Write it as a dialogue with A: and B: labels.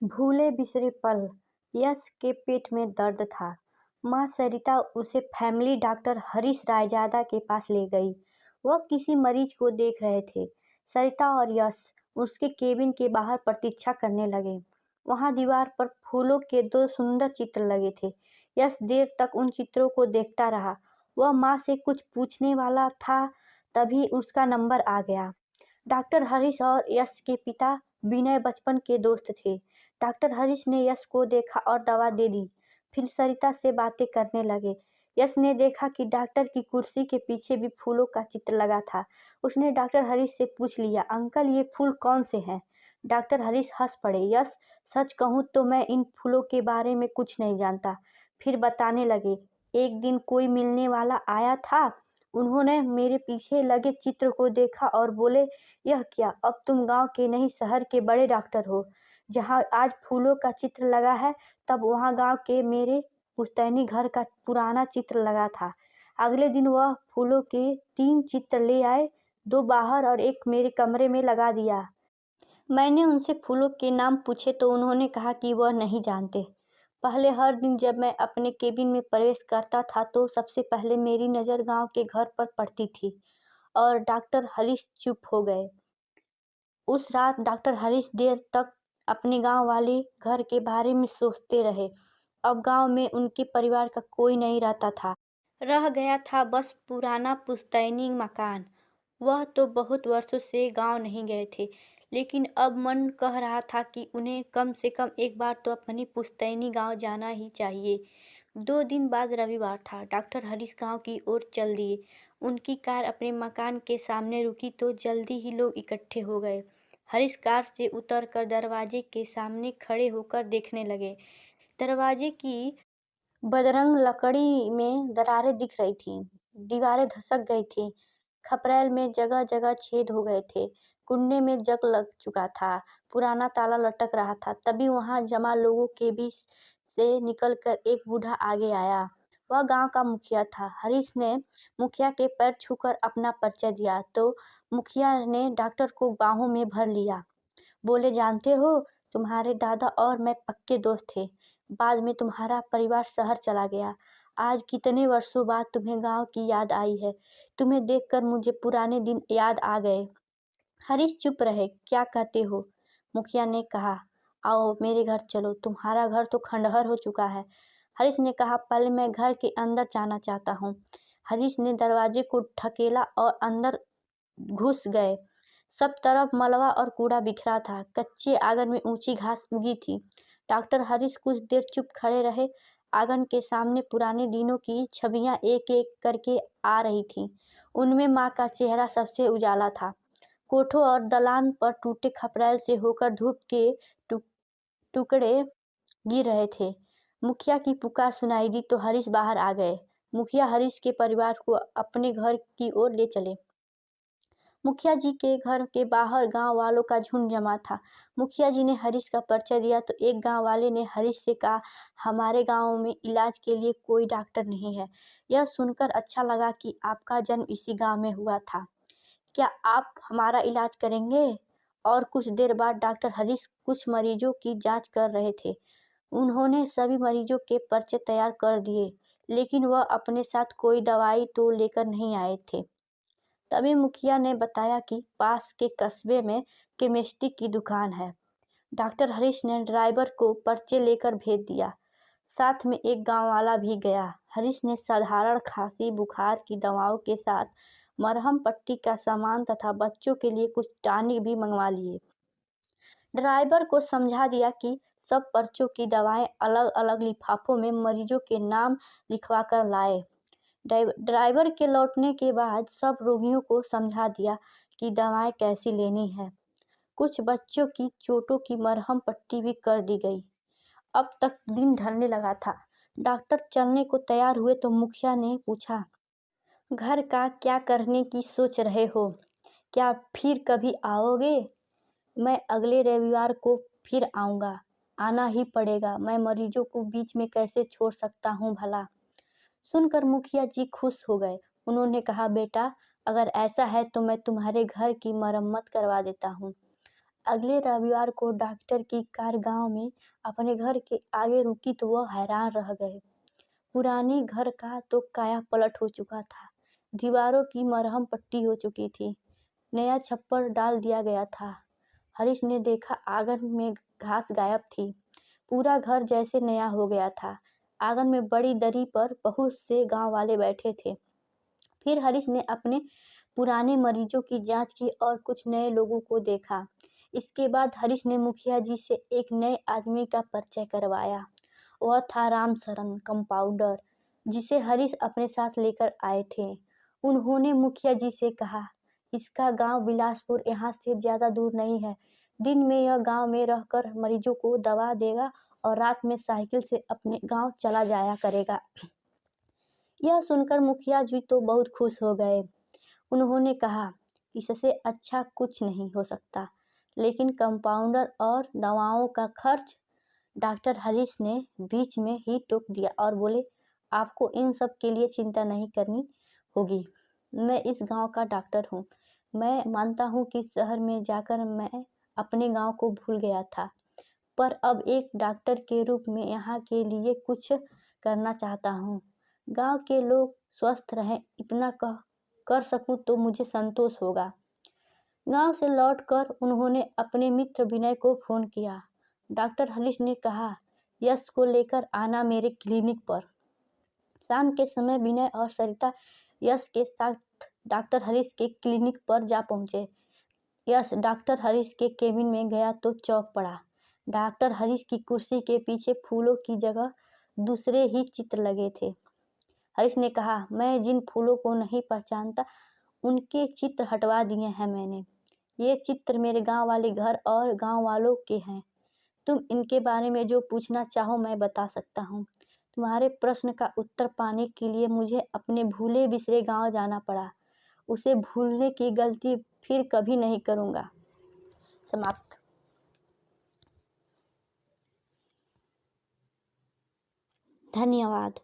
A: भूले बिसरे पल। यश के पेट में दर्द था। माँ सरिता उसे फैमिली डॉक्टर हरीश रायजादा के पास ले गई। वह किसी मरीज को देख रहे थे। सरिता और यश उसके केबिन के बाहर प्रतीक्षा करने लगे। वहां दीवार पर फूलों के दो सुंदर चित्र लगे थे। यश देर तक उन चित्रों को देखता रहा। वह माँ से कुछ पूछने वाला था, तभी उसका नंबर आ गया। डॉक्टर हरीश और यश के पिता विनय बचपन के दोस्त थे। डॉक्टर हरीश ने यश को देखा और दवा दे दी। फिर सरिता से बातें करने लगे। यश ने देखा कि डॉक्टर की कुर्सी के पीछे भी फूलों का चित्र लगा था। उसने डॉक्टर हरीश से पूछ लिया, अंकल ये फूल कौन से हैं? डॉक्टर हरीश हंस पड़े। यश, सच कहूँ तो मैं इन फूलों के बारे में कुछ नहीं जानता। फिर बताने लगे, एक दिन कोई मिलने वाला आया था। उन्होंने मेरे पीछे लगे चित्र को देखा और बोले, यह क्या, अब तुम गांव के नहीं शहर के बड़े डॉक्टर हो। जहां आज फूलों का चित्र लगा है, तब वहां गांव के मेरे पुश्तैनी घर का पुराना चित्र लगा था। अगले दिन वह फूलों के 3 चित्र ले आए, 2 बाहर और एक मेरे कमरे में लगा दिया। मैंने उनसे फूलों के नाम पूछे तो उन्होंने कहा कि वह नहीं जानते। पहले हर दिन जब मैं अपने केबिन में प्रवेश करता था तो सबसे पहले मेरी नज़र गांव के घर पर पड़ती थी। और डॉक्टर हरीश चुप हो गए। उस रात डॉक्टर हरीश देर तक अपने गांव वाले घर के बारे में सोचते रहे। अब गांव में उनके परिवार का कोई नहीं रहता था। रह गया था बस पुराना पुश्तैनी मकान। वह तो बहुत वर्षों से गांव नहीं गए थे, लेकिन अब मन कह रहा था कि उन्हें कम से कम एक बार तो अपनी पुश्तैनी गांव जाना ही चाहिए। 2 दिन बाद रविवार था। डॉक्टर हरीश गांव की ओर चल दिए। उनकी कार अपने मकान के सामने रुकी तो जल्दी ही लोग इकट्ठे हो गए। हरीश कार से उतरकर दरवाजे के सामने खड़े होकर देखने लगे। दरवाजे की बदरंग लकड़ी में दरारें दिख रही थीं। दीवारें धसक गई थीं। खपरेल में जगह जगह छेद हो गए थे। कुंडे में जंग लग चुका था। पुराना ताला लटक रहा था। तभी वहां जमा लोगों के बीच से निकलकर एक बूढ़ा आगे आया। वह गांव का मुखिया था। हरीश ने मुखिया के पैर छूकर अपना परिचय दिया तो मुखिया ने डॉक्टर को बाहों में भर लिया। बोले, जानते हो, तुम्हारे दादा और मैं पक्के दोस्त थे। बाद में तुम्हारा परिवार शहर चला गया। आज कितने वर्षों बाद तुम्हें गांव की याद आई है। तुम्हें देखकर मुझे पुराने दिन याद आ गए। हरीश चुप रहे। क्या कहते हो? मुखिया ने कहा, आओ मेरे घर चलो, तुम्हारा घर तो खंडहर हो चुका है। हरीश ने कहा, पहले मैं घर के अंदर जाना चाहता हूँ। हरीश ने दरवाजे को ढकेला और अंदर घुस गए। सब तरफ मलबा और कूड़ा बिखरा था। कच्चे आंगन में ऊंची घास उगी थी। डॉक्टर हरीश कुछ देर चुप खड़े रहे। आंगन के सामने पुराने दिनों की छवियां एक एक करके आ रही थीं। उनमें माँ का चेहरा सबसे उजाला था। कोठों और दलान पर टूटे खपरेल से होकर धूप के टुक- टुकड़े गिर रहे थे। मुखिया की पुकार सुनाई दी तो हरीश बाहर आ गए। मुखिया हरीश के परिवार को अपने घर की ओर ले चले। मुखिया जी के घर के बाहर गांव वालों का झुंड जमा था। मुखिया जी ने हरीश का परिचय दिया तो एक गांव वाले ने हरीश से कहा, हमारे गांव में इलाज के लिए कोई डॉक्टर नहीं है। यह सुनकर अच्छा लगा कि आपका जन्म इसी गांव में हुआ था। क्या आप हमारा इलाज करेंगे? और कुछ देर बाद डॉक्टर हरीश कुछ मरीजों की जांच कर रहे थे। उन्होंने सभी मरीजों के पर्चे तैयार कर दिए, लेकिन वह अपने साथ कोई दवाई तो लेकर नहीं आए थे। तभी मुखिया ने बताया कि पास के कस्बे में केमिस्ट्री की दुकान है। डॉक्टर हरीश ने ड्राइवर को पर्चे लेकर भेज दिया। साथ में एक गांव वाला भी गया। हरीश ने साधारण खांसी बुखार की दवाओं के साथ मरहम पट्टी का सामान तथा बच्चों के लिए कुछ टॉनिक भी मंगवा लिए। ड्राइवर को समझा दिया कि सब पर्चों की दवाएं अलग अलग लिफाफों में मरीजों के नाम लिखवा कर लाए। ड्राइवर के लौटने के बाद सब रोगियों को समझा दिया कि दवाएं कैसी लेनी है। कुछ बच्चों की चोटों की मरहम पट्टी भी कर दी गई। अब तक दिन ढलने लगा था। डॉक्टर चलने को तैयार हुए तो मुखिया ने पूछा, घर का क्या करने की सोच रहे हो? क्या फिर कभी आओगे? मैं अगले रविवार को फिर आऊँगा। आना ही पड़ेगा। मैं मरीजों को बीच में कैसे छोड़ सकता हूँ भला? सुनकर मुखिया जी खुश हो गए। उन्होंने कहा, बेटा, अगर ऐसा है तो मैं तुम्हारे घर की मरम्मत करवा देता हूँ। अगले रविवार को डॉक्टर की कार गांव में अपने घर के आगे रुकी तो वह हैरान रह गए। पुरानी घर का तो काया पलट हो चुका था। दीवारों की मरहम पट्टी हो चुकी थी। नया छप्पर डाल दिया गया था। हरीश ने देखा आंगन में घास गायब थी। पूरा घर जैसे नया हो गया था। आंगन में बड़ी दरी पर बहुत से गांव वाले बैठे थे। फिर हरीश ने अपने पुराने मरीजों की जांच की और कुछ नए लोगों को देखा। इसके बाद हरीश ने मुखिया जी से एक नए आदमी का परिचय करवाया। वह था राम सरन कंपाउंडर, जिसे हरीश अपने साथ लेकर आए थे। उन्होंने मुखिया जी से कहा, इसका गांव बिलासपुर यहाँ से ज़्यादा दूर नहीं है। दिन में यह गांव में रहकर मरीजों को दवा देगा और रात में साइकिल से अपने गांव चला जाया करेगा। यह सुनकर मुखिया जी तो बहुत खुश हो गए। उन्होंने कहा, इससे अच्छा कुछ नहीं हो सकता, लेकिन कंपाउंडर और दवाओं का खर्च। डॉक्टर हरीश ने बीच में ही टोक दिया और बोले, आपको इन सब के लिए चिंता नहीं करनी होगी। मैं इस गांव का डॉक्टर हूँ। मैं मानता हूँ कि शहर में जाकर मैं अपने गांव को भूल गया था, पर अब एक डॉक्टर के रूप में यहाँ के लिए कुछ करना चाहता हूँ। गांव के लोग स्वस्थ रहें, इतना कर सकूं तो मुझे संतोष होगा। गांव से लौटकर उन्होंने अपने मित्र विनय को फोन किया। डॉक्टर हरीश ने कहा, यश को लेकर आना मेरे क्लिनिक पर। शाम के समय विनय और सरिता यश के साथ डॉक्टर हरीश के क्लिनिक पर जा पहुंचे। यश डॉक्टर हरीश के केबिन में गया तो चौंक पड़ा। डॉक्टर हरीश की कुर्सी के पीछे फूलों की जगह दूसरे ही चित्र लगे थे। हरीश ने कहा, मैं जिन फूलों को नहीं पहचानता उनके चित्र हटवा दिए हैं मैंने। ये चित्र मेरे गांव वाले घर और गांव वालों के हैं। तुम इनके बारे में जो पूछना चाहो मैं बता सकता हूँ। तुम्हारे प्रश्न का उत्तर पाने के लिए मुझे अपने भूले बिसरे गांव जाना पड़ा। उसे भूलने की गलती फिर कभी नहीं करूँगा। समाप्त। धन्यवाद।